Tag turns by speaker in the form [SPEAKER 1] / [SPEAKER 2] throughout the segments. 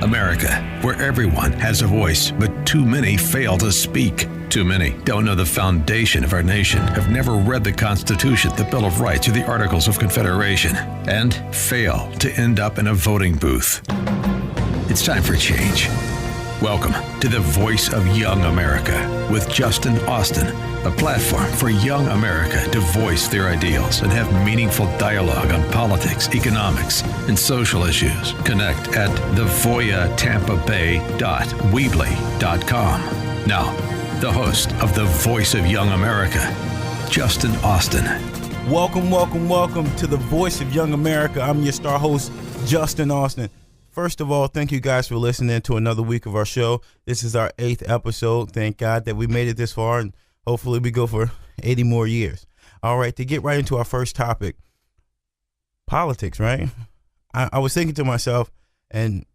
[SPEAKER 1] America, where everyone has a voice, but too many fail to speak. Too many don't know the foundation of our nation, have never read the Constitution, the Bill of Rights, or the Articles of Confederation, and fail to end up in a voting booth. It's time for change. Welcome to the Voice of Young America with Justin Austin, a platform for young America to voice their ideals and have meaningful dialogue on politics, economics, and social issues. Connect at thevoyatampabay.weebly.com. Now, the host of the Voice of Young America, Justin Austin.
[SPEAKER 2] Welcome to the Voice of Young America. I'm your star host, Justin Austin. First of all, thank you guys for listening to another week of our show. This is our 8th episode. Thank God that we made it this far, and hopefully we go for 80 more years. All right, to get right into our first topic, politics, right? I was thinking to myself, and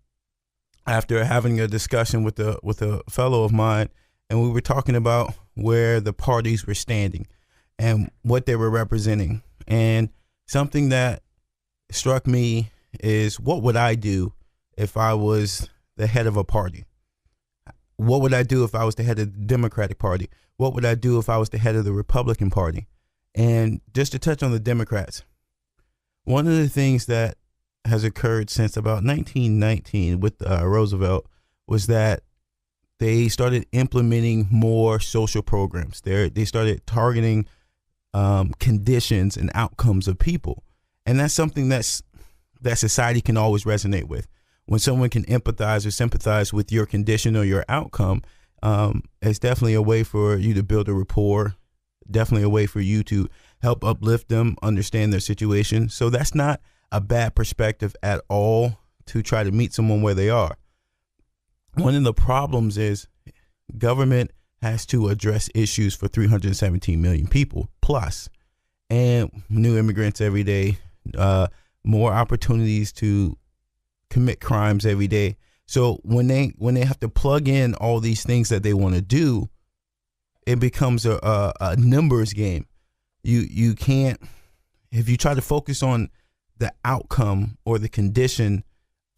[SPEAKER 2] after having a discussion with a fellow of mine, and we were talking about where the parties were standing and what they were representing. And something that struck me is, what would I do if I was the head of a party? What would I do if I was the head of the Democratic Party? What would I do if I was the head of the Republican Party? And just to touch on the Democrats, one of the things that has occurred since about 1919 with Roosevelt was that they started implementing more social programs. They started targeting conditions and outcomes of people. And that's something that society can always resonate with. When someone can empathize or sympathize with your condition or your outcome, it's definitely a way for you to build a rapport, definitely a way for you to help uplift them, understand their situation. So that's not a bad perspective at all, to try to meet someone where they are. One of the problems is government has to address issues for 317 million people plus, and new immigrants every day, more opportunities to commit crimes every day. So when they have to plug in all these things that they want to do, it becomes a numbers game. You can't, if you try to focus on the outcome or the condition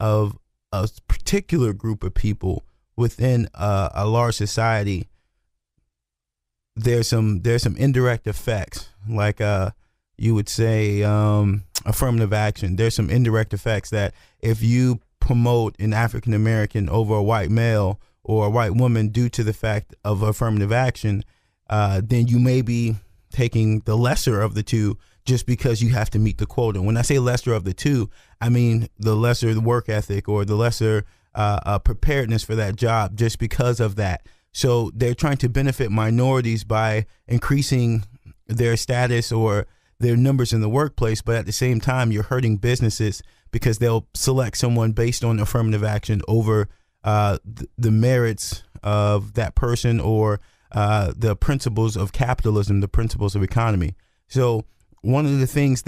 [SPEAKER 2] of a particular group of people within a large society, there's some indirect effects, like you would say affirmative action. There's some indirect effects that if you promote an African American over a white male or a white woman due to the fact of affirmative action, then you may be taking the lesser of the two just because you have to meet the quota. When I say lesser of the two, I mean the lesser work ethic or the lesser preparedness for that job just because of that. So they're trying to benefit minorities by increasing their status or their numbers in the workplace, but at the same time, you're hurting businesses because they'll select someone based on affirmative action over the merits of that person or the principles of capitalism, the principles of economy. So one of the things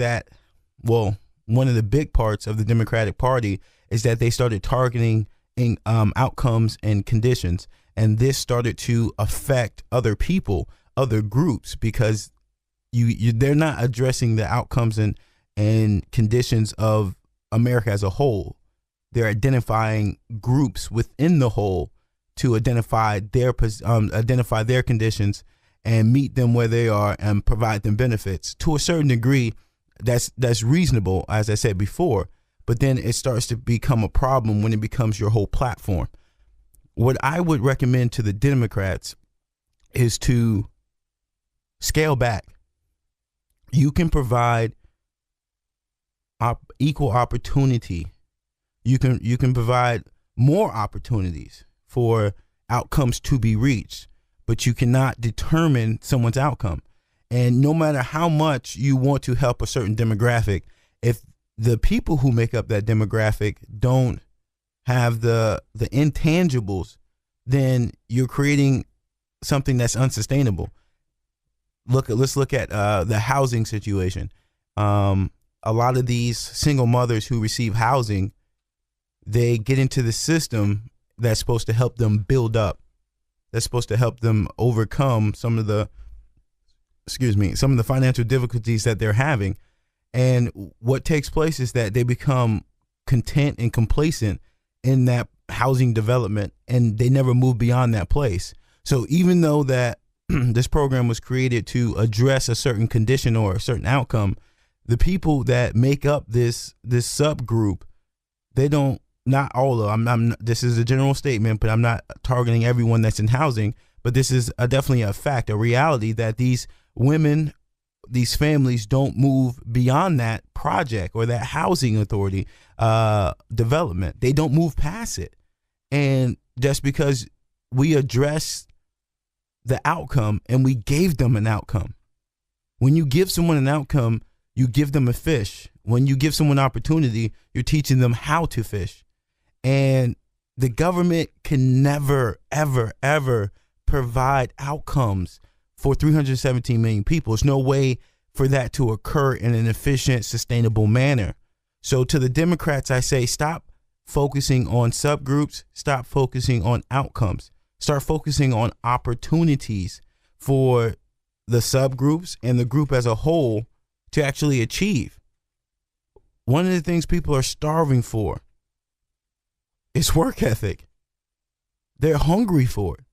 [SPEAKER 2] one of the big parts of the Democratic Party is that they started targeting outcomes and conditions, and this started to affect other people, other groups, because they're not addressing the outcomes and conditions of America as a whole. They're identifying groups within the whole to identify their conditions and meet them where they are and provide them benefits. To a certain degree, that's reasonable, as I said before, but then it starts to become a problem when it becomes your whole platform. What I would recommend to the Democrats is to scale back. You can provide equal opportunity. You can provide more opportunities for outcomes to be reached, but you cannot determine someone's outcome. And no matter how much you want to help a certain demographic, if the people who make up that demographic don't have the intangibles, then you're creating something that's unsustainable. Let's look at the housing situation. A lot of these single mothers who receive housing, they get into the system that's supposed to help them build up. That's supposed to help them overcome some of the financial difficulties that they're having. And what takes place is that they become content and complacent in that housing development, and they never moved beyond that place. So even though that this program was created to address a certain condition or a certain outcome, the people that make up this subgroup, they don't, not all of them, this is a general statement, but I'm not targeting everyone that's in housing, but this is definitely a fact, a reality, that these women, these families don't move beyond that project or that housing authority development. They don't move past it. And just because we address the outcome and we gave them an outcome. When you give someone an outcome, you give them a fish. When you give someone opportunity, you're teaching them how to fish. And the government can never, ever, ever provide outcomes for 317 million people. There's no way for that to occur in an efficient, sustainable manner. So to the Democrats, I say, stop focusing on subgroups, stop focusing on outcomes, start focusing on opportunities for the subgroups and the group as a whole to actually achieve. One of the things people are starving for is work ethic. They're hungry for it.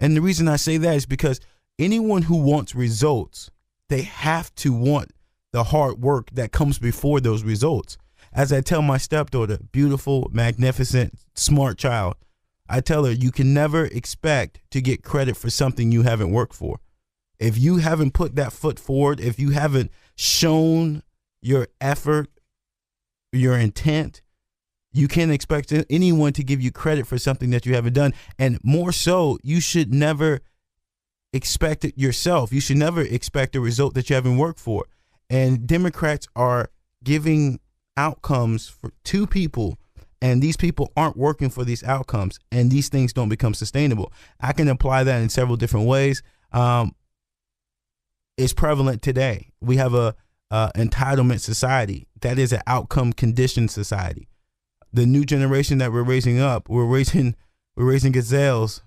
[SPEAKER 2] And the reason I say that is because anyone who wants results, they have to want the hard work that comes before those results. As I tell my stepdaughter, beautiful, magnificent, smart child, I tell her, you can never expect to get credit for something you haven't worked for. If you haven't put that foot forward, if you haven't shown your effort, your intent, you can't expect anyone to give you credit for something that you haven't done. And more so, you should never expect it yourself. You should never expect a result that you haven't worked for. And Democrats are giving outcomes to people, and these people aren't working for these outcomes, and these things don't become sustainable. I can apply that in several different ways. It's prevalent today. We have a entitlement society. That is an outcome conditioned society. The new generation that we're raising up, we're raising gazelles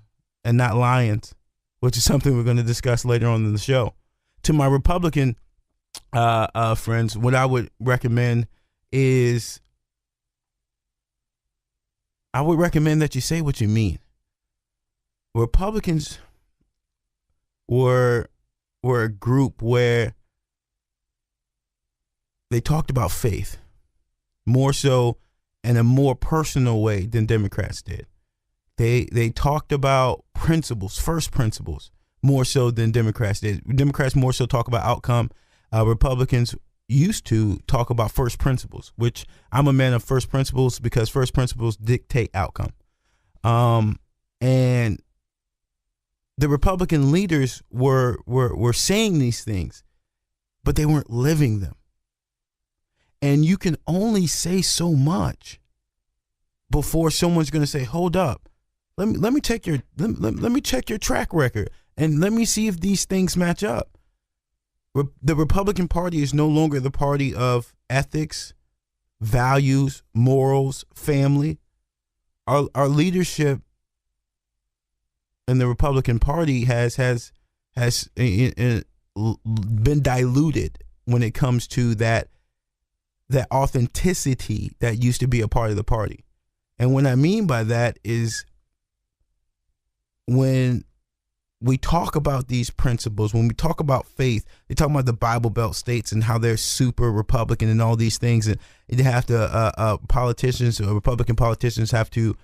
[SPEAKER 2] and not lions, which is something we're going to discuss later on in the show. To my Republican friends, what I would recommend is I would recommend that you say what you mean. Republicans were a group where they talked about faith more so in a more personal way than Democrats did. They talked about principles, first principles, more so than Democrats did. Democrats more so talk about outcome. Republicans used to talk about first principles, which I'm a man of first principles because first principles dictate outcome. And the Republican leaders were saying these things, but they weren't living them. And you can only say so much before someone's going to say, "Hold up, let me check your let me check your track record and let me see if these things match up." The Republican Party is no longer the party of ethics, values, morals, family. Our leadership in the Republican Party has been diluted when it comes to that authenticity that used to be a part of the party. And what I mean by that is when we talk about these principles, when we talk about faith, they talk about the Bible Belt states and how they're super Republican and all these things. And they have to, politicians or Republican politicians have to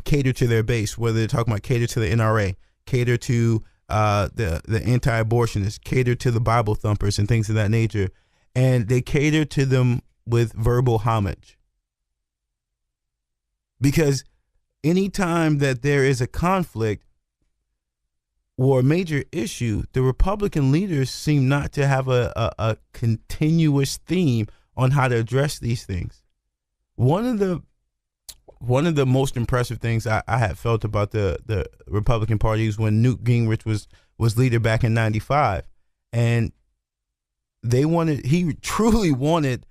[SPEAKER 2] cater to their base, whether they're talking about cater to the NRA, cater to the anti-abortionists, cater to the Bible thumpers and things of that nature. And they cater to them with verbal homage. Because anytime that there is a conflict or a major issue, the Republican leaders seem not to have a continuous theme on how to address these things. One of the most impressive things I had felt about the Republican Party is when Newt Gingrich was leader back in '95, and he truly wanted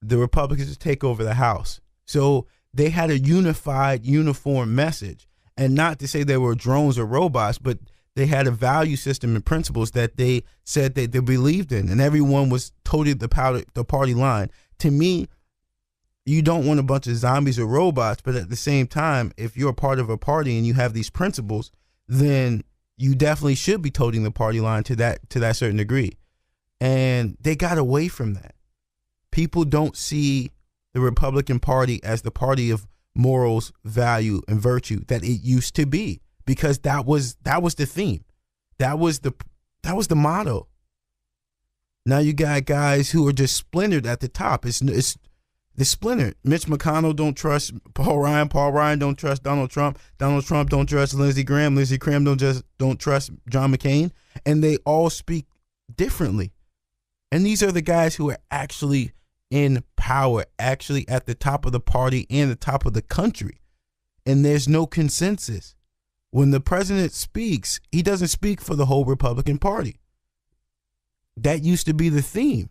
[SPEAKER 2] the Republicans to take over the House. So they had a unified, uniform message, and not to say they were drones or robots, but they had a value system and principles that they said that they believed in, and everyone was totally the party line. To me, you don't want a bunch of zombies or robots, but at the same time, if you're a part of a party and you have these principles, then you definitely should be toting the party line to that certain degree. And they got away from that. People don't see the Republican Party as the party of morals, value, and virtue that it used to be, because that was the theme. That was the motto. Now you got guys who are just splintered at the top. It's splintered. Mitch McConnell don't trust Paul Ryan. Paul Ryan don't trust Donald Trump. Donald Trump don't trust Lindsey Graham. Lindsey Graham don't trust John McCain. And they all speak differently. And these are the guys who are actually in power, actually at the top of the party and the top of the country. And there's no consensus. When the president speaks, he doesn't speak for the whole Republican Party. That used to be the theme.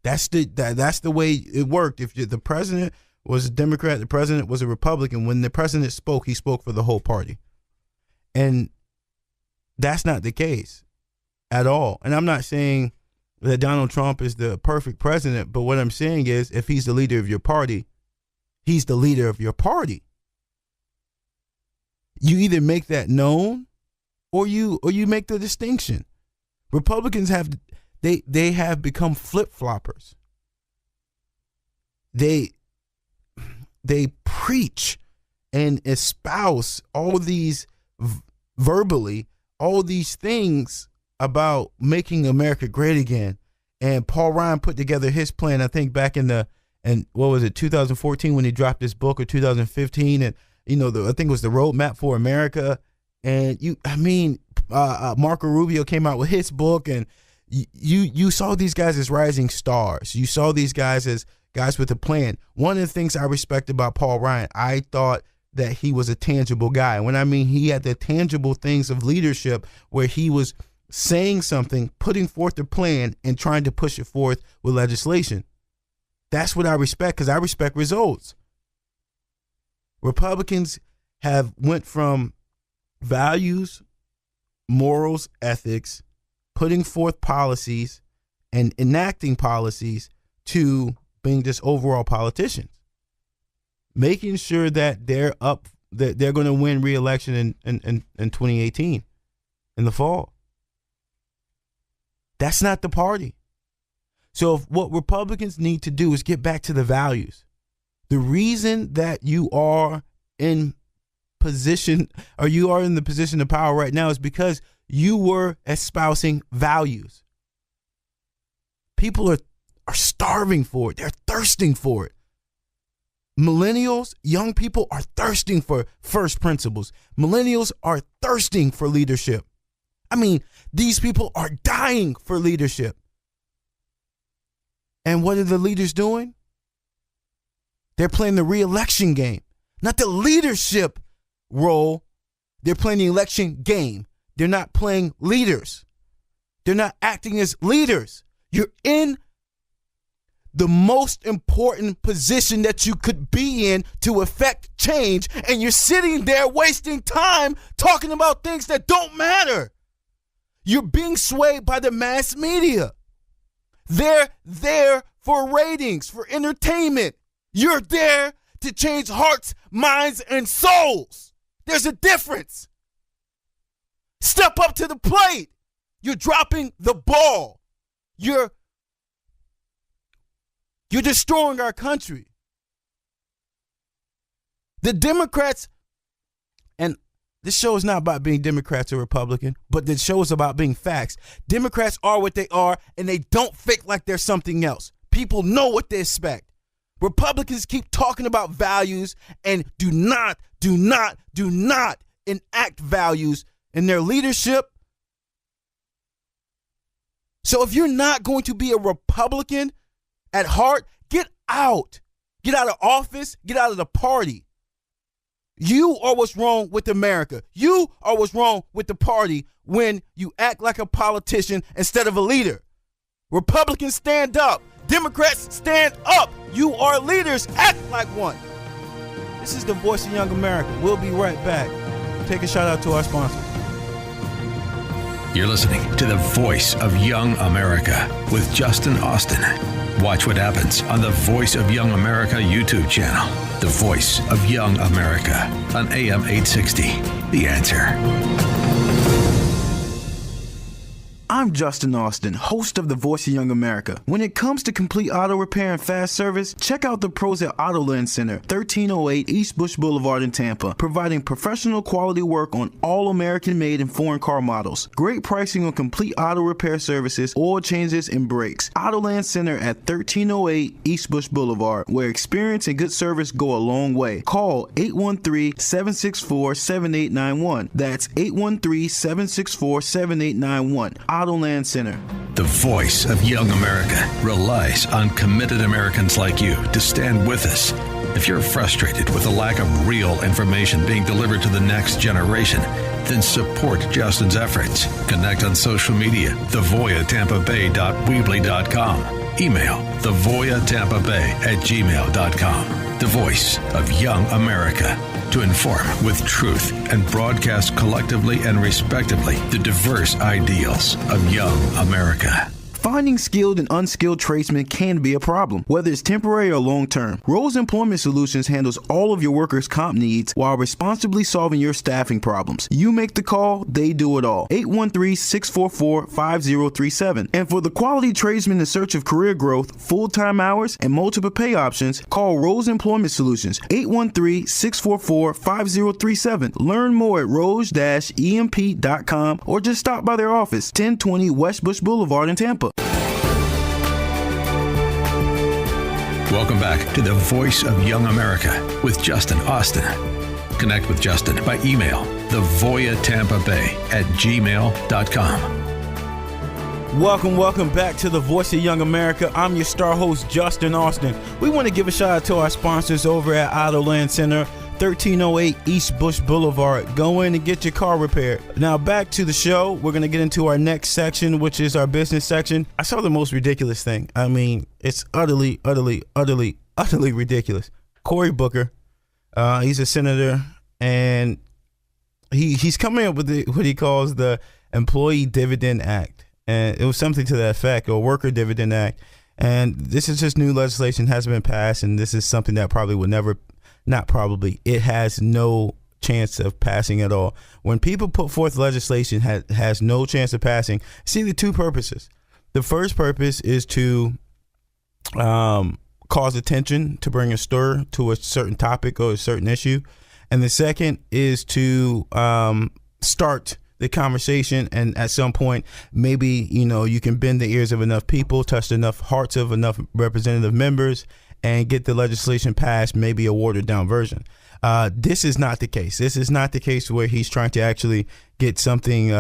[SPEAKER 2] That's the way it worked. If the president was a Democrat, the president was a Republican. When the president spoke, he spoke for the whole party. And that's not the case at all. And I'm not saying that Donald Trump is the perfect president, but what I'm saying is, if he's the leader of your party, he's the leader of your party. You either make that known or you make the distinction. Republicans have become flip-floppers. They preach and espouse all these verbally, all these things about making America great again. And Paul Ryan put together his plan, I think back in 2014 when he dropped his book, or 2015, and I think it was the Roadmap for America. And Marco Rubio came out with his book, and you saw these guys as rising stars. You saw these guys as guys with a plan. One of the things I respect about Paul Ryan, I thought that he was a tangible guy. When I mean he had the tangible things of leadership, where he was saying something, putting forth a plan, and trying to push it forth with legislation. That's what I respect, because I respect results. Republicans have went from values, morals, ethics, putting forth policies and enacting policies, to being just overall politicians, making sure that they're going to win re-election in 2018 in the fall. That's not the party. So what Republicans need to do is get back to the values. The reason that you are in position, or you are in the position of power right now, is because you were espousing values. People are starving for it. They're thirsting for it. Millennials, young people, are thirsting for first principles. Millennials are thirsting for leadership. I mean, these people are dying for leadership. And what are the leaders doing? They're playing the re-election game, not the leadership role. They're playing the election game. They're not playing leaders. They're not acting as leaders. You're in the most important position that you could be in to affect change, and you're sitting there wasting time talking about things that don't matter. You're being swayed by the mass media. They're there for ratings, for entertainment. You're there to change hearts, minds, and souls. There's a difference. Step up to the plate. You're dropping the ball. You're destroying our country. The Democrats, and this show is not about being Democrats or Republican, but the show is about being facts. Democrats are what they are, and they don't fake like they're something else. People know what they expect. Republicans keep talking about values and do not enact values in their leadership. So if you're not going to be a Republican at heart, get out. Get out of office. Get out of the party. You are what's wrong with America. You are what's wrong with the party when you act like a politician instead of a leader. Republicans, stand up. Democrats, stand up. You are leaders. Act like one. This is the Voice of Young America. We'll be right back. Take a shout out to our sponsors.
[SPEAKER 1] You're listening to the Voice of Young America with Justin Austin. Watch what happens on the Voice of Young America YouTube channel. The Voice of Young America on AM 860. The Answer.
[SPEAKER 2] I'm Justin Austin, host of The Voice of Young America. When it comes to complete auto repair and fast service, check out the pros at AutoLand Center, 1308 East Bush Boulevard in Tampa, providing professional quality work on all American-made and foreign car models. Great pricing on complete auto repair services, oil changes, and brakes. AutoLand Center at 1308 East Bush Boulevard, where experience and good service go a long way. Call 813-764-7891. That's 813-764-7891. AutoLand Center.
[SPEAKER 1] The Voice of Young America relies on committed Americans like you to stand with us. If you're frustrated with the lack of real information being delivered to the next generation, then support Justin's efforts. Connect on social media, thevoyatampabay.weebly.com. Email thevoyatampabay@gmail.com. The Voice of Young America. To inform with truth and broadcast collectively and respectively the diverse ideals of young America. Finding skilled and unskilled tradesmen can be a problem, whether it's temporary or long-term. Rose Employment Solutions handles all of your workers' comp needs while responsibly solving your staffing problems. You make the call, they do it all. 813-644-5037. And for the quality tradesmen in search of career growth, full-time hours, and multiple pay options, call Rose Employment Solutions, 813-644-5037. Learn more at rose-emp.com or just stop by their office, 1020 West Bush Boulevard in Tampa. Welcome back to the Voice of Young America with Justin Austin. Connect with Justin by email, thevoyatampabay@gmail.com. Welcome back to the Voice of Young America. I'm your star host, Justin Austin. We want to give a shout out to our sponsors over at AutoLand Center, 1308 East Bush Boulevard. Go in and get your car repaired. Now back to the show. We're going to get into our next section, which is our business section. I saw the most ridiculous thing. I mean, it's utterly ridiculous. Cory Booker, he's a senator, and he's coming up with what he calls the Employee Dividend Act. And it was something to that effect, or Worker Dividend Act. And this is just new legislation, hasn't been passed, and this is something that probably would never, not probably, it has no chance of passing at all. When people put forth legislation has no chance of passing, it's either two purposes. The first purpose is to cause attention, to bring a stir to a certain topic or a certain issue. And the second is to start the conversation, and at some point, maybe, you can bend the ears of enough people, touch enough hearts of enough representative members, and get the legislation passed, maybe a watered down version. This is not the case. This is not the case where he's trying to actually get something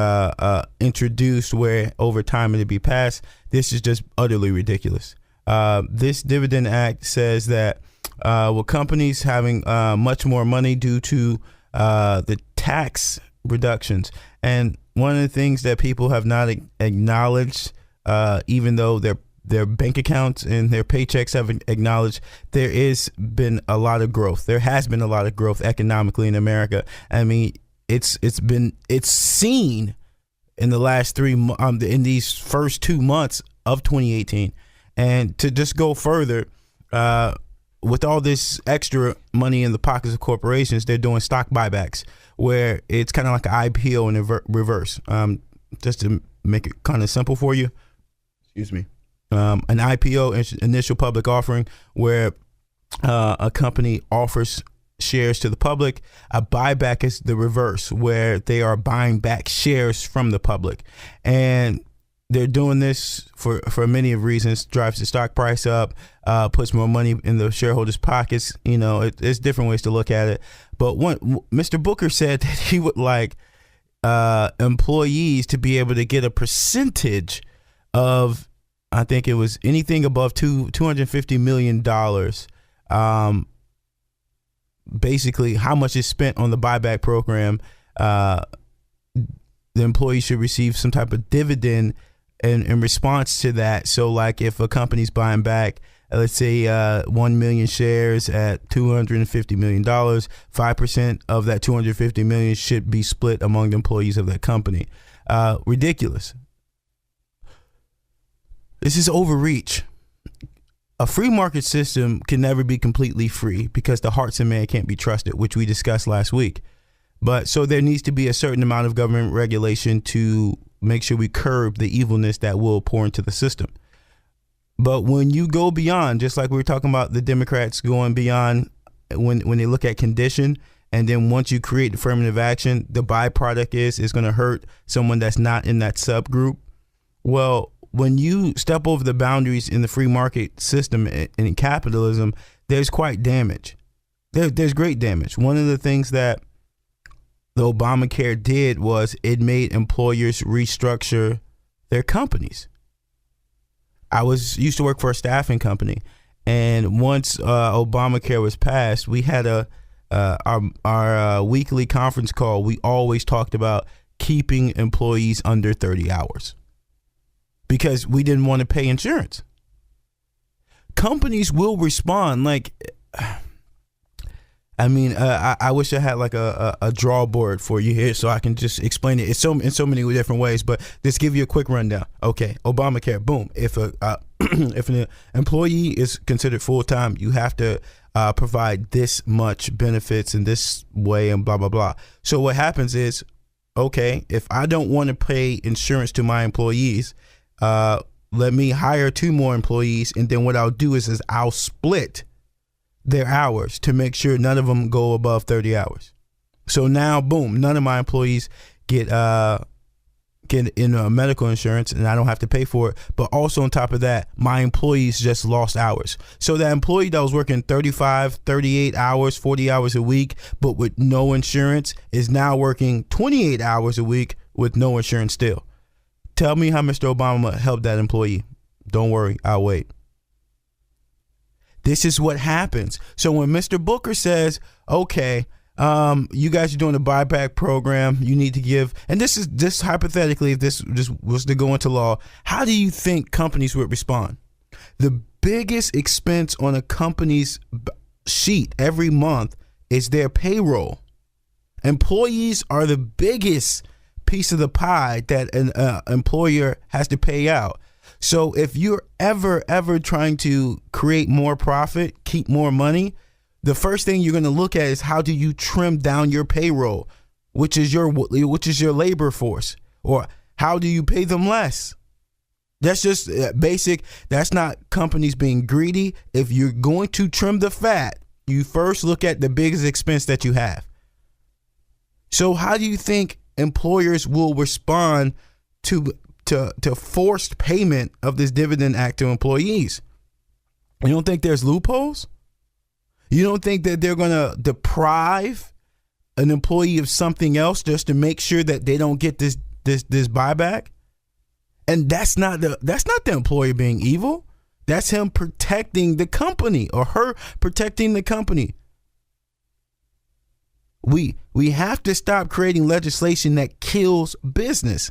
[SPEAKER 1] introduced where over time it'll be passed. This is just utterly ridiculous. This Dividend Act says that with companies having much more money due to the tax reductions, and one of the things that people have not acknowledged, even though their bank accounts and their paychecks have acknowledged, there has been a lot of growth. There has been a lot of growth economically in America. I mean, it's seen in the last in these first 2 months of 2018. And to just go further, with all this extra money in the pockets of corporations, they're doing stock buybacks, where it's kind of like an IPO in reverse. Just to make it kind of simple for you, excuse me. An IPO, initial public offering, where a company offers shares to the public. A buyback is the reverse, where they are buying back shares from the public. And they're doing this for many of reasons. Drives the stock price up, puts more money in the shareholders' pockets. There's different ways to look at it. But Mr. Booker said that he would like employees to be able to get a percentage of, I think it was anything above $250 million. Basically, how much is spent on the buyback program. The employee should receive some type of dividend in response to that. So like if a company's buying back, let's say 1 million shares at $250 million, 5% of that $250 million should be split among the employees of that company. Ridiculous. This is overreach.
[SPEAKER 2] a free market system can never be completely free because the hearts of man can't be trusted, which we discussed last week. But so there needs to be a certain amount of government regulation to make sure we curb the evilness that will pour into the system. But when you go beyond, just like we were talking about the Democrats going beyond when they look at condition, and then once you create affirmative action, the byproduct is it's going to hurt someone that's not in that subgroup. Well, when you step over the boundaries in the free market system and in capitalism, there's quite damage. There's great damage. One of the things that the Obamacare did was it made employers restructure their companies. I used to work for a staffing company, and once Obamacare was passed, we had our weekly conference call. We always talked about keeping employees under 30 hours because we didn't want to pay insurance. Companies will respond. I wish I had like a draw board for you here so I can just explain it. It's in so many different ways, but just give you a quick rundown. Okay, Obamacare, boom. If if an employee is considered full-time, you have to provide this much benefits in this way and blah, blah, blah. So what happens is, okay, if I don't want to pay insurance to my employees, let me hire 2 more employees, and then what I'll do is I'll split their hours to make sure none of them go above 30 hours. So now, boom, none of my employees get in medical insurance, and I don't have to pay for it. But also on top of that, my employees just lost hours. So that employee that was working 35, 38 hours, 40 hours a week, but with no insurance is now working 28 hours a week with no insurance still. Tell me how Mr. Obama helped that employee. Don't worry, I'll wait. This is what happens. So when Mr. Booker says, okay, you guys are doing a buyback program, you need to give, and this is just hypothetically, if this was to go into law, how do you think companies would respond? The biggest expense on a company's sheet every month is their payroll. Employees are the biggest piece of the pie that an employer has to pay out. So if you're ever trying to create more profit, keep more money, the first thing you're going to look at is how do you trim down your payroll, which is your labor force, or how do you pay them less? That's just basic. That's not companies being greedy. If you're going to trim the fat, you first look at the biggest expense that you have. So how do you think employers will respond to forced payment of this dividend act to employees? You don't think there's loopholes? You don't think that they're going to deprive an employee of something else just to make sure that they don't get this buyback? And that's not the employer being evil. That's him protecting the company, or her protecting the company. We have to stop creating legislation that kills business.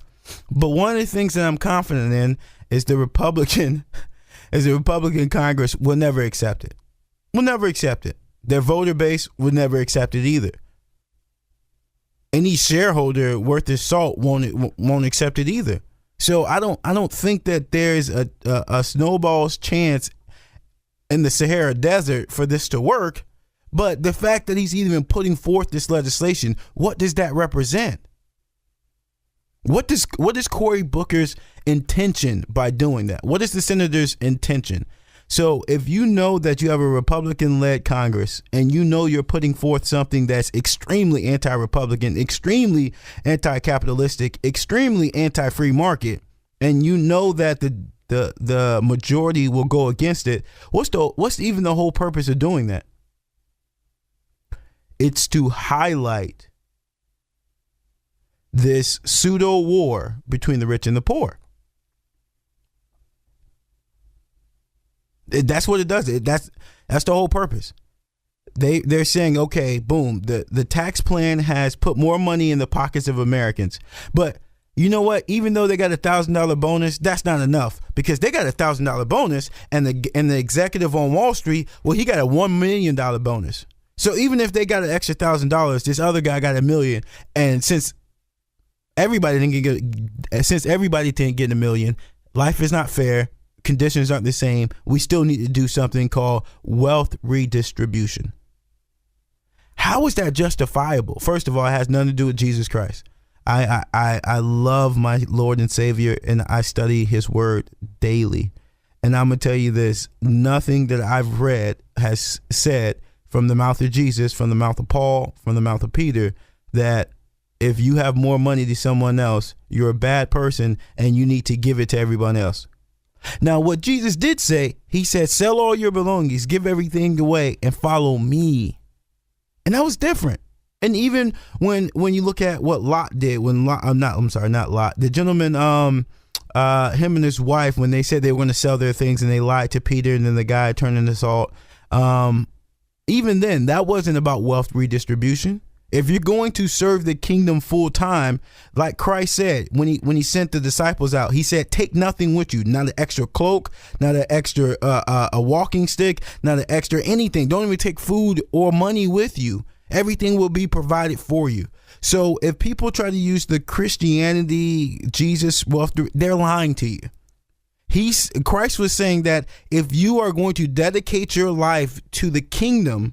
[SPEAKER 2] But one of the things that I'm confident in is the Republican Congress will never accept it. Will never accept it. Their voter base will never accept it either. Any shareholder worth his salt won't accept it either. So I don't think that there's a snowball's chance in the Sahara Desert for this to work. But the fact that he's even putting forth this legislation, what does that represent? What is Cory Booker's intention by doing that? What is the senator's intention? So if you know that you have a Republican-led Congress and you know you're putting forth something that's extremely anti-Republican, extremely anti-capitalistic, extremely anti-free market, and you know that the majority will go against it, what's even the whole purpose of doing that? It's to highlight this pseudo war between the rich and the poor. That's what it does. That's the whole purpose. They're saying, okay, boom, the tax plan has put more money in the pockets of Americans. But you know what? Even though they got $1,000 bonus, that's not enough, because they got $1,000 bonus, and the executive on Wall Street, well, he got a $1 million bonus. So even if they got an extra $1,000, this other guy got $1 million, and since everybody didn't get $1 million, life is not fair. conditions aren't the same, we still need to do something called wealth redistribution. How is that justifiable? First of all, it has nothing to do with Jesus Christ. I love my Lord and Savior, and I study his word daily. And I'm going to tell you this, nothing that I've read has said from the mouth of Jesus, from the mouth of Paul, from the mouth of Peter, that if you have more money than someone else, you're a bad person and you need to give it to everyone else. Now, what Jesus did say, he said, sell all your belongings, give everything away, and follow me. And that was different. And even when you look at what Lot did, not Lot, the gentleman, him and his wife, when they said they were going to sell their things and they lied to Peter, and then the guy turned into salt. Even then, that wasn't about wealth redistribution. If you're going to serve the kingdom full time, like Christ said when he sent the disciples out, he said, take nothing with you, not an extra cloak, not an extra a walking stick, not an extra anything. Don't even take food or money with you. Everything will be provided for you. So if people try to use the Christianity, Jesus wealth, they're lying to you. Christ was saying that if you are going to dedicate your life to the kingdom,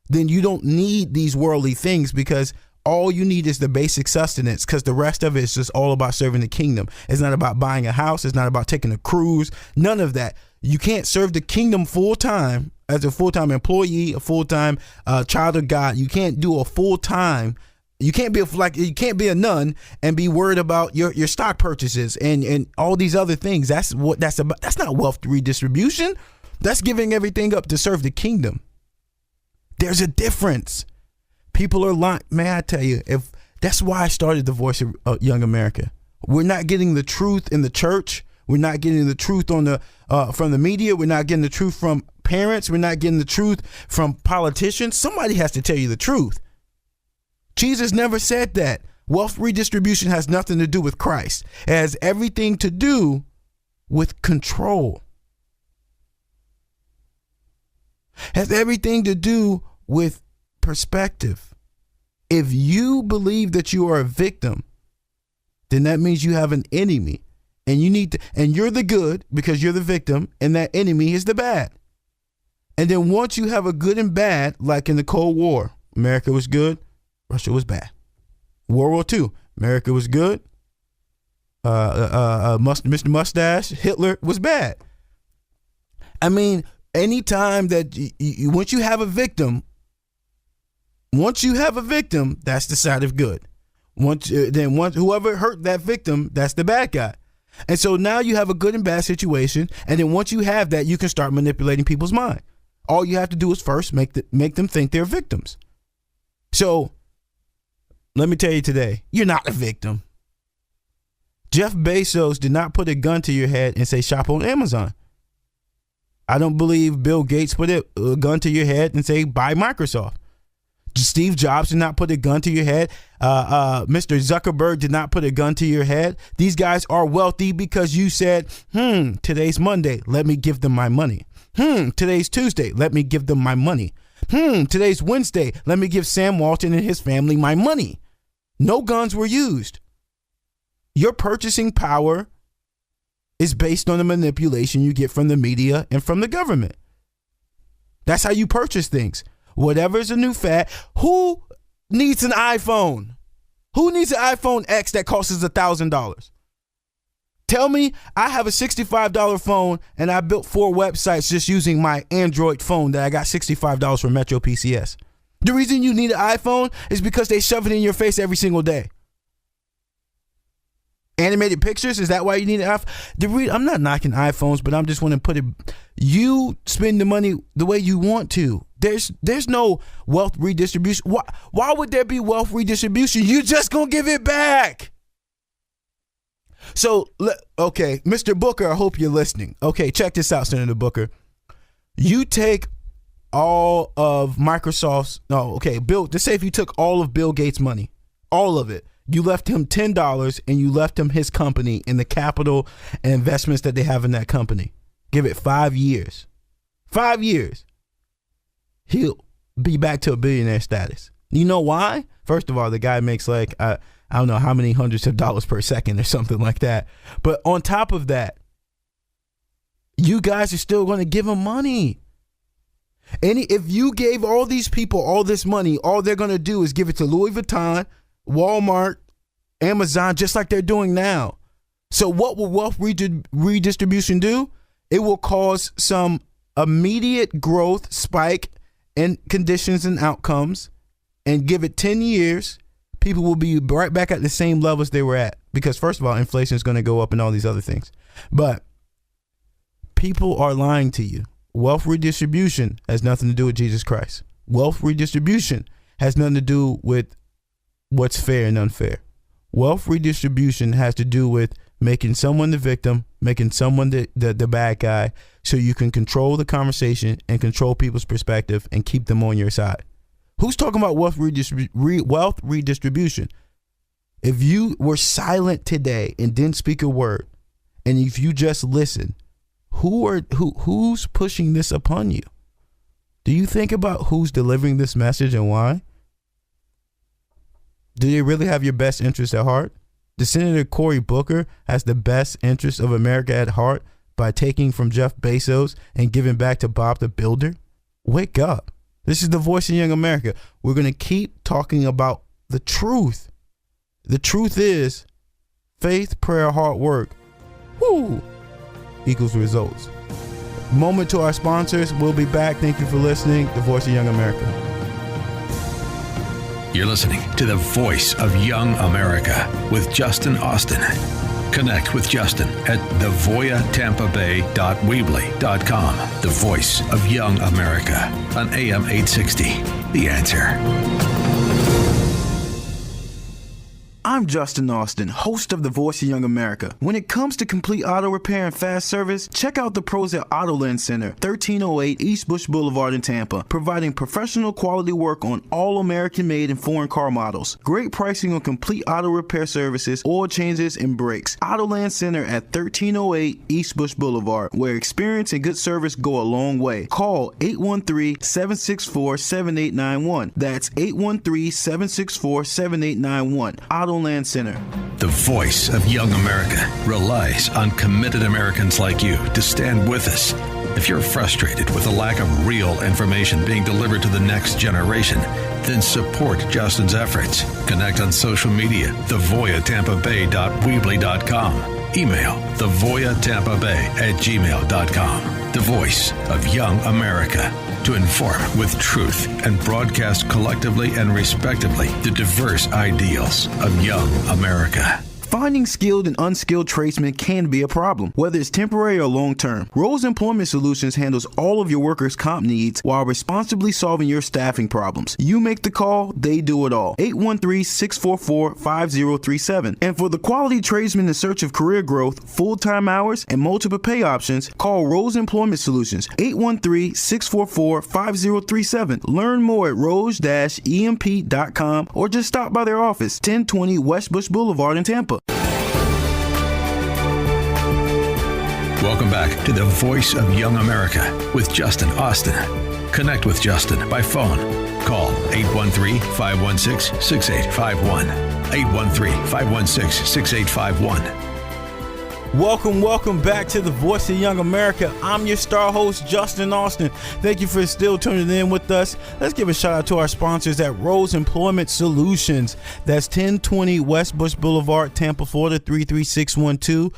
[SPEAKER 2] then you don't need these worldly things, because all you need is the basic sustenance, because the rest of it is just all about serving the kingdom. It's not about buying a house. It's not about taking a cruise. None of that. You can't serve the kingdom full time as a full-time employee, a full-time child of God. You can't do a full-time. You can't be a nun and be worried about your stock purchases and all these other things. That's about. That's not wealth redistribution. That's giving everything up to serve the kingdom. There's a difference. People are lying. May I tell you, if that's why I started the Voice of Young America. We're not getting the truth in the church. We're not getting the truth from the media. We're not getting the truth from parents. We're not getting the truth from politicians. Somebody has to tell you the truth. Jesus never said that. Wealth redistribution has nothing to do with Christ. It has everything to do with control. Has everything to do with perspective. If you believe that you are a victim, then that means you have an enemy, and you're the good because you're the victim, and that enemy is the bad. And then once you have a good and bad, like in the Cold War, America was good, Russia was bad. World War II, America was good, Mr. Mustache, Hitler was bad. I mean, anytime that once you have a victim, that's the side of good. Once whoever hurt that victim, that's the bad guy. And so now you have a good and bad situation, and then once you have that, you can start manipulating people's mind. All you have to do is first make them think they're victims. So let me tell you today, you're not a victim. Jeff Bezos did not put a gun to your head and say shop on Amazon. I don't believe Bill Gates put a gun to your head and say buy Microsoft. Steve Jobs did not put a gun to your head. Mr. Zuckerberg did not put a gun to your head. These guys are wealthy because you said, today's Monday, let me give them my money. Today's Tuesday, let me give them my money. Today's Wednesday, let me give Sam Walton and his family my money. No guns were used. Your purchasing power is based on the manipulation you get from the media and from the government. That's how you purchase things. Whatever's a new fad. Who needs an iPhone? Who needs an iPhone X that costs $1,000? Tell me I have a $65 phone and I built 4 websites just using my Android phone that I got $65 from Metro PCS. The reason you need an iPhone is because they shove it in your face every single day. Animated pictures, is that why you need an iPhone? I'm not knocking iPhones, but I'm just want to put it, you spend the money the way you want to. There's no wealth redistribution. Why would there be wealth redistribution? You just gonna give it back. So, okay, Mr. Booker, I hope you're listening. Okay, check this out, Senator Booker. You take all of Microsoft's, Bill, just say if you took all of Bill Gates' money, all of it, you left him $10 and you left him his company and the capital and investments that they have in that company. Give it 5 years. 5 years. He'll be back to a billionaire status. You know why? First of all, the guy makes like, I don't know how many hundreds of dollars per second or something like that. But on top of that, You guys are still going to give them money. If you gave all these people all this money, all they're going to do is give it to Louis Vuitton, Walmart, Amazon, just like they're doing now. So what will wealth redistribution do? It will cause some immediate growth spike in conditions and outcomes, and give it 10 years, people will be right back at the same levels they were at. Because first of all, inflation is going to go up and all these other things. But people are lying to you. Wealth redistribution has nothing to do with Jesus Christ. Wealth redistribution has nothing to do with what's fair and unfair. Wealth redistribution has to do with making someone the victim, making someone the bad guy, so you can control the conversation and control people's perspective and keep them on your side. Who's talking about wealth redistribution? If you were silent today and didn't speak a word, and if you just listen, who's pushing this upon you? Do you think about who's delivering this message and why? Do they really have your best interest at heart? The Senator Cory Booker has the best interest of America at heart by taking from Jeff Bezos and giving back to Bob the Builder? Wake up. This is the voice of young America. We're going to keep talking about the truth. The truth is faith, prayer, hard work, equals results. Moment to our sponsors. We'll be back. Thank you for listening. The voice of young America.
[SPEAKER 1] You're listening to the Voice of Young America with Justin Austin. Connect with Justin at thevoyatampabay.weebly.com. The Voice of Young America on AM 860. The Answer.
[SPEAKER 2] I'm Justin Austin, host of The Voice of Young America. When it comes to complete auto repair and fast service, check out the pros at AutoLens Center, 1308 East Bush Boulevard in Tampa, providing professional quality work on all American-made and foreign car models. Great pricing on complete auto repair services, oil changes, and brakes. AutoLens Center at 1308 East Bush Boulevard, where experience and good service go a long way. Call 813-764-7891. That's 813-764-7891. AutoLens Center.
[SPEAKER 1] The Voice of Young America relies on committed Americans like you to stand with us. If you're frustrated with the lack of real information being delivered to the next generation, then support Justin's efforts. Connect on social media, thevoyatampabay.weebly.com. Email thevoyatampabay@gmail.com. The Voice of Young America. To inform with truth and broadcast collectively and respectively the diverse ideals of young America.
[SPEAKER 2] Finding skilled and unskilled tradesmen can be a problem, whether it's temporary or long-term. Rose Employment Solutions handles all of your workers' comp needs while responsibly solving your staffing problems. You make the call, they do it all. 813-644-5037. And for the quality tradesmen in search of career growth, full-time hours, and multiple pay options, call Rose Employment Solutions, 813-644-5037. Learn more at rose-emp.com or just stop by their office, 1020 West Bush Boulevard in Tampa.
[SPEAKER 1] Welcome back to the Voice of Young America with Justin Austin. Connect with Justin by phone. Call 813-516-6851. 813-516-6851.
[SPEAKER 2] Welcome back to the Voice of Young America. I'm your star host, Justin Austin. Thank you for still tuning in with us. Let's give a shout out to our sponsors at Rose Employment Solutions. That's 1020 West Bush Boulevard, Tampa, Florida, 33612.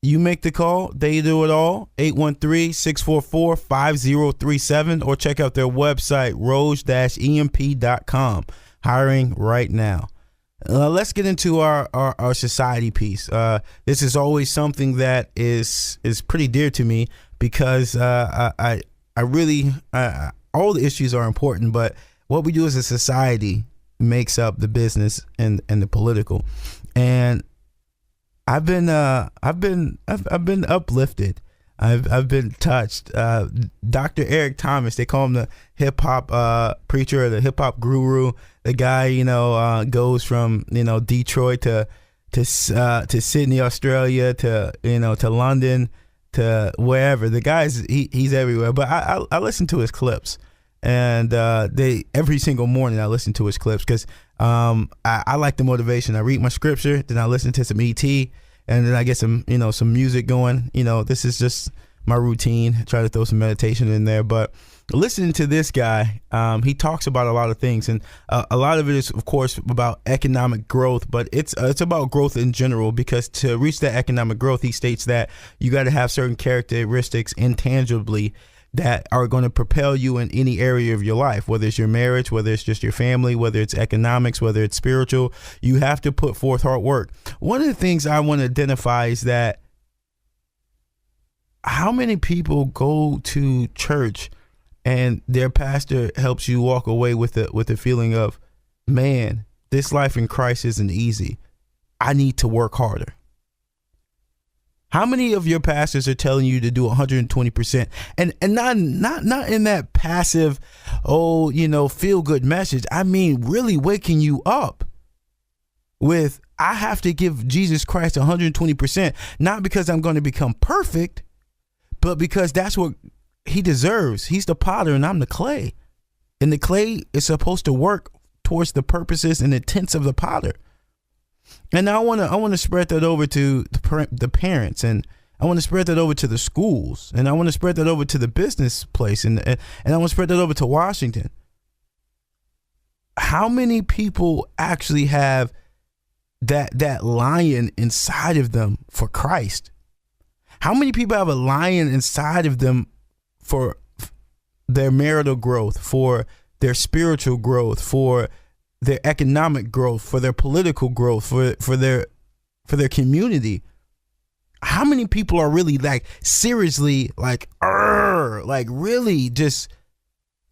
[SPEAKER 2] You make the call, they do it all. 813-644-5037 or check out their website, rose-emp.com. Hiring right now. Let's get into our society piece. This is always something that is pretty dear to me because I really all the issues are important, but what we do as a society makes up the business and the political. And I've been uplifted. I've been touched. Dr. Eric Thomas, they call him the hip hop preacher, or the hip hop guru. The guy, goes from Detroit to Sydney, Australia, to London, to wherever. The guy's he's everywhere. But I listen to his clips, and every single morning I listen to his clips because I like the motivation. I read my scripture, then I listen to some ET. And then I get some, some music going. This is just my routine. I try to throw some meditation in there, but listening to this guy, he talks about a lot of things, and a lot of it is, of course, about economic growth, but it's about growth in general, because to reach that economic growth, he states that you got to have certain characteristics intangibly that are going to propel you in any area of your life, whether it's your marriage, whether it's just your family, whether it's economics, whether it's spiritual. You have to put forth hard work. One of the things I want to identify is that how many people go to church and their pastor helps you walk away with the feeling of, man, this life in Christ isn't easy. I need to work harder. How many of your pastors are telling you to do 120%, and not in that passive, feel good message? I mean, really waking you up with, I have to give Jesus Christ 120%, not because I'm going to become perfect, but because that's what he deserves. He's the potter and I'm the clay, and the clay is supposed to work towards the purposes and intents of the potter. And I want to spread that over to the parents, and I want to spread that over to the schools, and I want to spread that over to the business place, and I want to spread that over to Washington. How many people actually have that lion inside of them for Christ? How many people have a lion inside of them for their marital growth, for their spiritual growth, for their economic growth, for their political growth, for their community? How many people are really seriously really just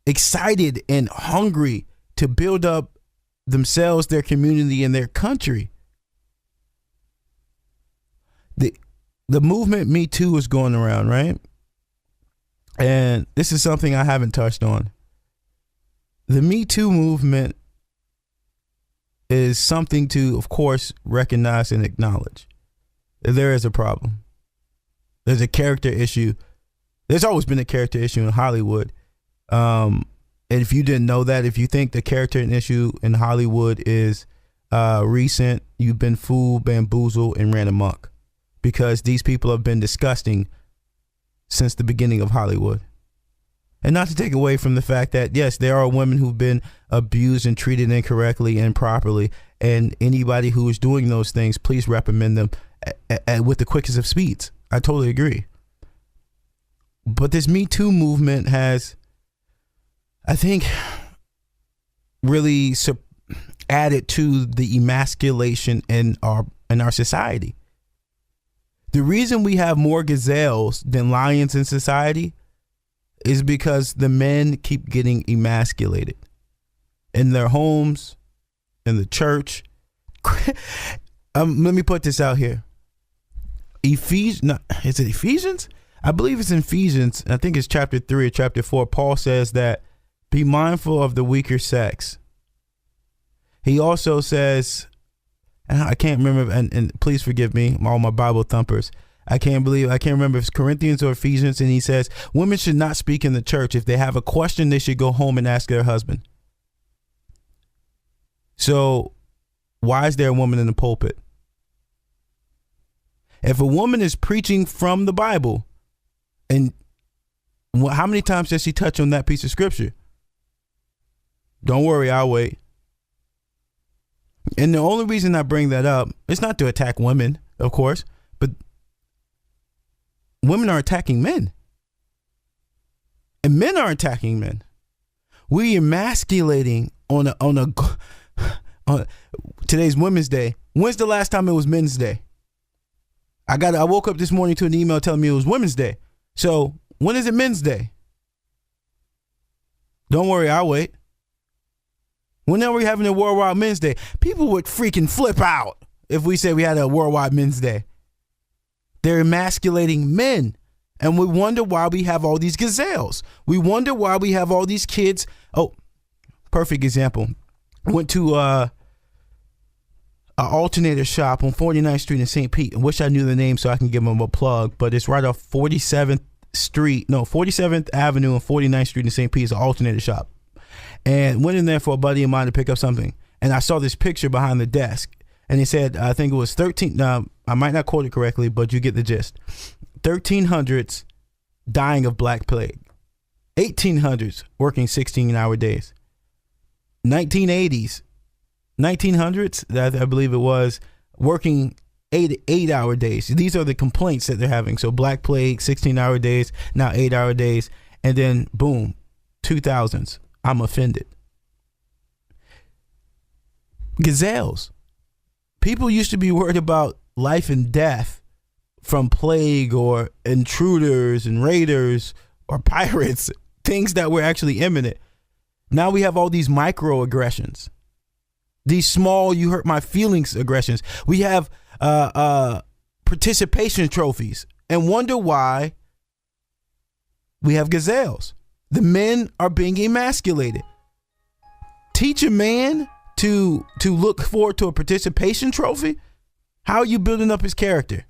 [SPEAKER 2] excited and hungry to build up themselves, their community, and their country? The movement Me Too is going around, right? And this is something I haven't touched on. The Me Too movement is something to, of course, recognize and acknowledge. There is a problem. There's a character issue. There's always been a character issue in Hollywood. And if you didn't know that, if you think the character issue in Hollywood is recent, you've been fooled, bamboozled, and ran amok, because these people have been disgusting since the beginning of Hollywood. And not to take away from the fact that, yes, there are women who've been abused and treated incorrectly and improperly, and anybody who is doing those things, please reprimand them with the quickest of speeds. I totally agree. But this Me Too movement has, I think, really added to the emasculation in our society. The reason we have more gazelles than lions in society is because the men keep getting emasculated in their homes, in the church. Let me put this out here. Is it Ephesians? I believe it's in Ephesians. I think it's chapter 3 or chapter 4. Paul says that be mindful of the weaker sex. He also says, and I can't remember, and please forgive me, all my Bible thumpers. I can't remember if it's Corinthians or Ephesians, and he says women should not speak in the church. If they have a question, they should go home and ask their husband. So why is there a woman in the pulpit? If a woman is preaching from the Bible, and how many times does she touch on that piece of scripture? Don't worry, I'll wait. And the only reason I bring that up is not to attack women, of course, but women are attacking men. And men are attacking men. We emasculating on today's Women's Day. When's the last time it was Men's Day? I woke up this morning to an email telling me it was Women's Day. So when is it Men's Day? Don't worry, I'll wait. When are we having a Worldwide Men's Day? People would freaking flip out if we said we had a Worldwide Men's Day. They're emasculating men. And we wonder why we have all these gazelles. We wonder why we have all these kids. Oh, perfect example. Went to an alternator shop on 49th Street in St. Pete. I wish I knew the name so I can give them a plug, but it's right off 47th Avenue and 49th Street in St. Pete. It's an alternator shop. And went in there for a buddy of mine to pick up something. And I saw this picture behind the desk. And it said, I think it was 13. Now, I might not quote it correctly, but you get the gist. 1300s dying of Black Plague. 1800s working 16-hour days. 1900s, I believe it was, working 8-hour days. These are the complaints that they're having. So Black Plague, 16-hour days, now 8-hour days. And then boom, 2000s, I'm offended. Gazelles. People used to be worried about life and death from plague or intruders and raiders or pirates, things that were actually imminent. Now we have all these microaggressions, these small, you hurt my feelings aggressions. We have participation trophies, and wonder why we have gazelles. The men are being emasculated. Teach a man to look forward to a participation trophy. How are you building up his character?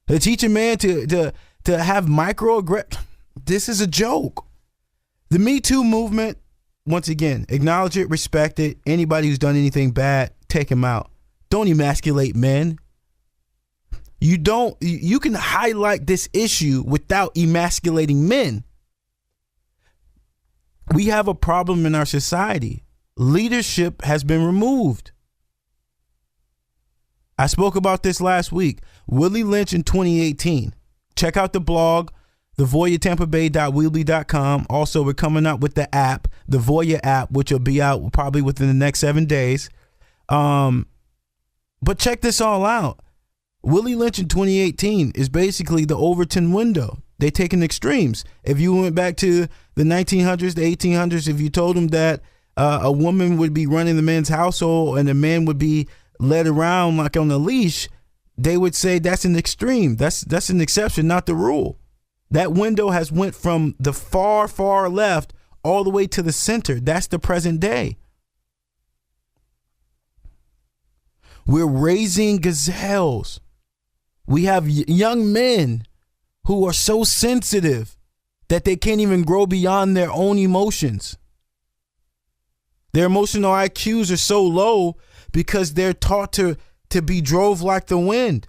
[SPEAKER 2] To teach a man to have microaggressions. This is a joke. The Me Too movement, once again, acknowledge it, respect it. Anybody who's done anything bad, take him out. Don't emasculate men. You can highlight this issue without emasculating men. We have a problem in our society. Leadership has been removed. I spoke about this last week. Willie Lynch in 2018. Check out the blog, thevoyatampabay.weebly.com. Also, we're coming up with the app, the Voya app, which will be out probably within the next 7 days. But check this all out. Willie Lynch in 2018 is basically the Overton window. They taking extremes. If you went back to the 1900s, the 1800s, if you told them that a woman would be running the men's household and the man would be led around like on a leash, they would say that's an extreme. That's an exception, not the rule. That window has went from the far, far left all the way to the center. That's the present day. We're raising gazelles. We have young men who are so sensitive that they can't even grow beyond their own emotions. Their emotional IQs are so low because they're taught to be drove like the wind.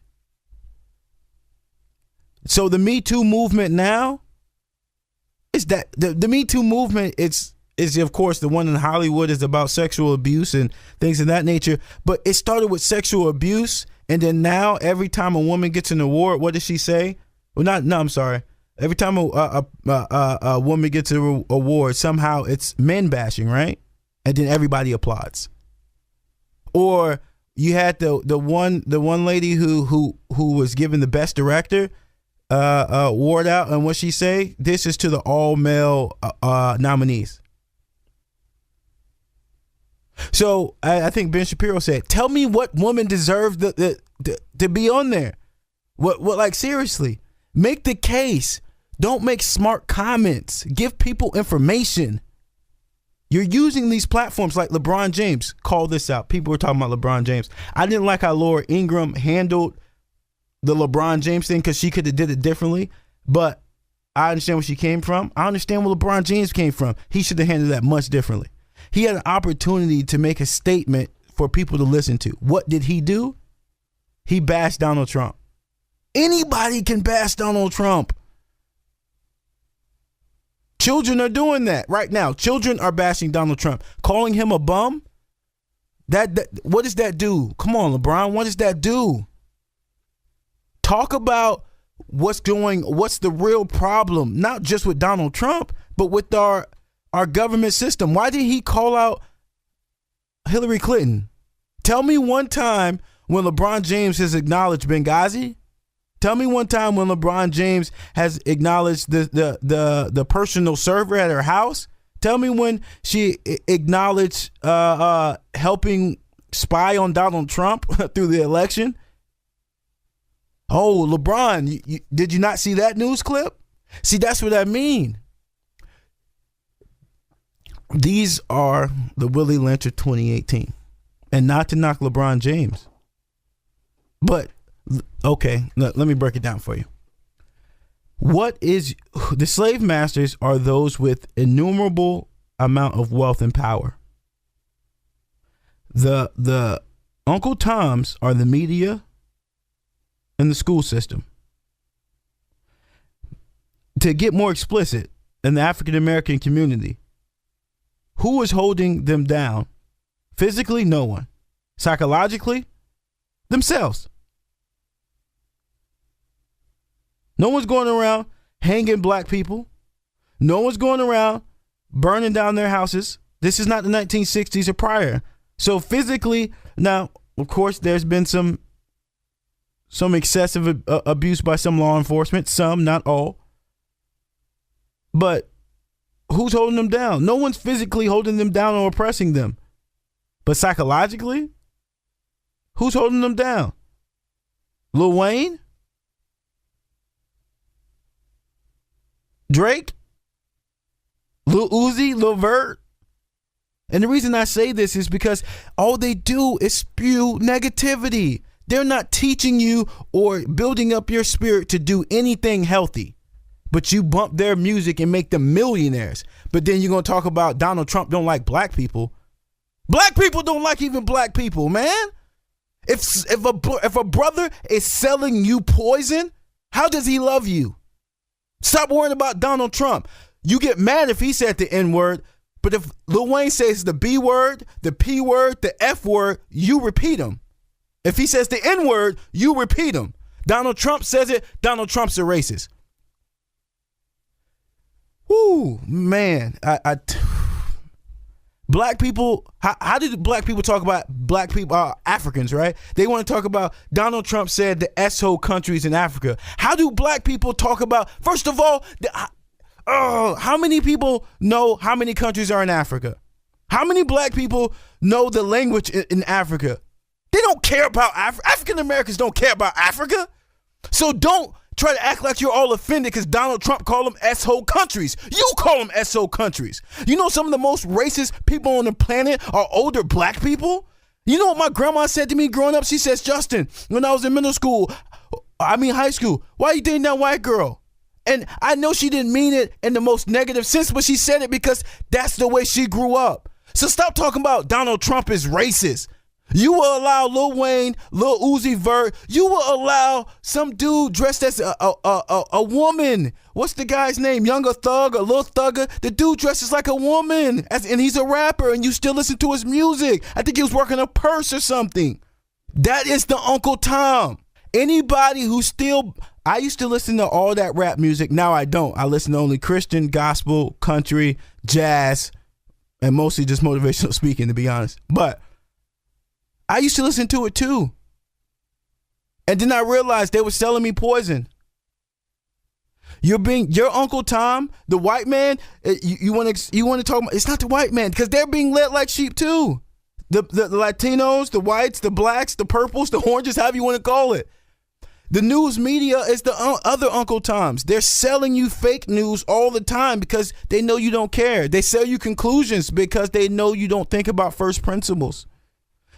[SPEAKER 2] So the Me Too movement now is that the Me Too movement is of course the one in Hollywood is about sexual abuse and things of that nature. But it started with sexual abuse, and then now every time a woman gets an award, what does she say? Well, I'm sorry. Every time a woman gets an award, somehow it's men bashing, right? And then everybody applauds. Or you had the one lady who was given the best director award out, and what she say? This is to the all male nominees. So I think Ben Shapiro said, "Tell me what woman deserved to be on there. What like seriously? Make the case. Don't make smart comments. Give people information." You're using these platforms like LeBron James. Call this out. People were talking about LeBron James. I didn't like how Laura Ingraham handled the LeBron James thing because she could have did it differently. But I understand where she came from. I understand where LeBron James came from. He should have handled that much differently. He had an opportunity to make a statement for people to listen to. What did he do? He bashed Donald Trump. Anybody can bash Donald Trump. Children are doing that right now. Children are bashing Donald Trump, calling him a bum. That what does that do? Come on, LeBron. What does that do? Talk about what's the real problem, not just with Donald Trump, but with our government system. Why did he call out Hillary Clinton? Tell me one time when LeBron James has acknowledged Benghazi. Tell me one time when LeBron James has acknowledged the personal server at her house. Tell me when she acknowledged helping spy on Donald Trump through the election. Oh, LeBron, did you not see that news clip? See, that's what I mean. These are the Willie Lynch of 2018. And not to knock LeBron James. But, okay, let me break it down for you. The slave masters are those with innumerable amount of wealth and power. The Uncle Toms are the media and the school system. to get more explicit, in the African American community, who is holding them down? Physically, no one. Psychologically, themselves. No one's going around hanging black people. No one's going around burning down their houses. This is not the 1960s or prior. So physically, now, of course, there's been some excessive abuse by some law enforcement, some, not all. But who's holding them down? No one's physically holding them down or oppressing them. But psychologically, who's holding them down? Lil Wayne? Drake? Lil Uzi? Lil Vert? And the reason I say this is because all they do is spew negativity. They're not teaching you or building up your spirit to do anything healthy. But you bump their music and make them millionaires. But then you're going to talk about Donald Trump don't like black people. Black people don't like even black people, man. If a brother is selling you poison, how does he love you? Stop worrying about Donald Trump. You get mad if he said the N-word, but if Lil Wayne says the B word, the P word, the F word, you repeat him. If he says the N-word, you repeat him. Donald Trump says it, Donald Trump's a racist. Woo, man. Black people, how did black people talk about black people, Africans, right? They want to talk about Donald Trump said the S-hole countries in Africa. How do black people talk about, first of all, how many people know how many countries are in Africa? How many black people know the language in Africa? They don't care about Africa. African Americans don't care about Africa. So don't try to act like you're all offended because Donald Trump called them S-hole countries. You call them S-hole countries. You know some of the most racist people on the planet are older black people? You know what my grandma said to me growing up? She says, Justin, when I was in high school, why are you dating that white girl? And I know she didn't mean it in the most negative sense, but she said it because that's the way she grew up. So stop talking about Donald Trump is racist. You will allow Lil Wayne, Lil Uzi Vert. You will allow some dude dressed as a woman. What's the guy's name? Younger Thug or Lil Thugger? The dude dresses like a woman, and he's a rapper, and you still listen to his music. I think he was working a purse or something. That is the Uncle Tom. Anybody who still... I used to listen to all that rap music. Now I don't. I listen to only Christian, gospel, country, jazz, and mostly just motivational speaking, to be honest. But I used to listen to it too. And then I realized they were selling me poison. Your Uncle Tom, the white man, you want to talk about, it's not the white man, because they're being led like sheep too. The Latinos, the whites, the blacks, the purples, the oranges, however you want to call it. The news media is the other Uncle Toms. They're selling you fake news all the time because they know you don't care. They sell you conclusions because they know you don't think about first principles.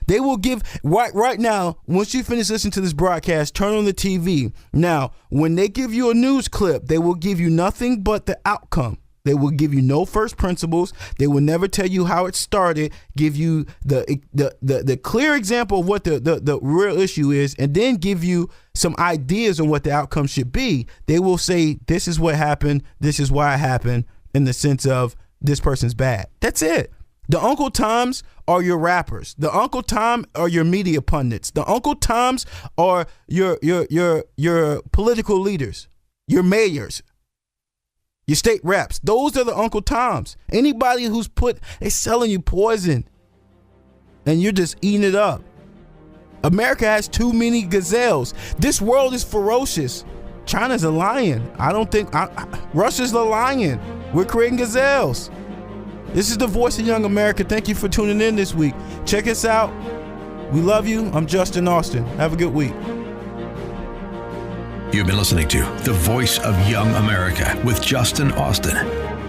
[SPEAKER 2] They will give, right now, once you finish listening to this broadcast, turn on the TV. Now, when they give you a news clip, they will give you nothing but the outcome. They will give you no first principles. They will never tell you how it started, give you the clear example of what the real issue is, and then give you some ideas on what the outcome should be. They will say, this is what happened, this is why it happened, in the sense of this person's bad. That's it. The Uncle Toms are your rappers. The Uncle Tom are your media pundits. The Uncle Toms are your political leaders, your mayors, your state reps. Those are the Uncle Toms. Anybody who's they're selling you poison and you're just eating it up. America has too many gazelles. This world is ferocious. China's a lion. Russia's the lion. We're creating gazelles. This is the Voice of Young America. Thank you for tuning in this week. Check us out. We love you. I'm Justin Austin. Have a good week.
[SPEAKER 1] You've been listening to The Voice of Young America with Justin Austin.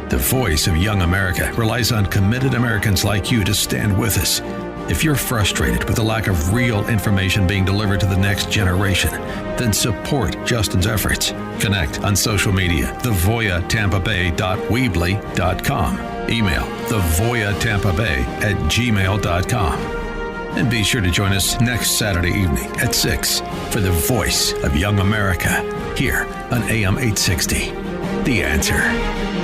[SPEAKER 1] The Voice of Young America relies on committed Americans like you to stand with us. If you're frustrated with the lack of real information being delivered to the next generation, then support Justin's efforts. Connect on social media, thevoyatampabay.weebly.com. Email thevoyatampabay@gmail.com. And be sure to join us next Saturday evening at 6 for The Voice of Young America here on AM 860. The Answer.